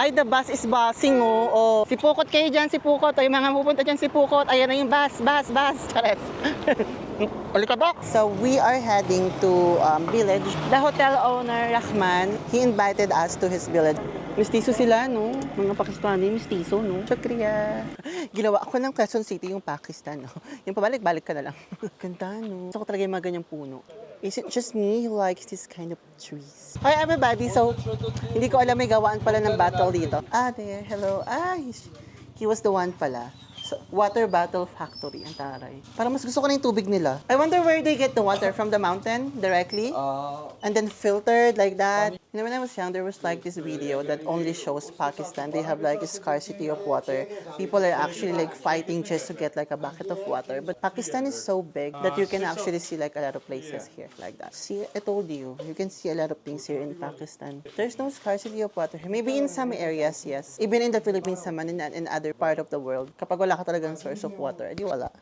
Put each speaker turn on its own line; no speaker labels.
Ay, the bus is busing, oh. Oh. Si Pukot kayo dyan, si Pukot. Ay, mga pupunta dyan si Pukot. Ayan na yung bus. Chares. Alikabok! So, we are heading to village. The hotel owner, Rahman, he invited us to his village. Mistiso sila, no? Mga Pakistani, mistiso, no? Shukriya. Ginawa ako ng Quezon City yung Pakistan, no? Yung pabalik-balik ka na lang. Ganda, no? Gusto ko talaga yung mga ganyang puno. Is it just me who likes this kind of trees? Hi, everybody. So, hindi ko alam may gawaan pala ng battle dito. Ah, there. Hello. Ah, he was the one pala. So, water bottle factory, ang taray. Parang mas gusto ko na yung tubig nila. I wonder where they get the water from the mountain directly? And then filtered like that. You know, when I was young, there was like this video that only shows Pakistan. They have like a scarcity of water. People are actually like fighting just to get like a bucket of water. But Pakistan is so big that you can actually see like a lot of places here like that. See, I told you, you can see a lot of things here in Pakistan. There's no scarcity of water. Maybe in some areas, yes. Even in the Philippines naman, in other part of the world, kapag wala ka talagang source of water, edi wala.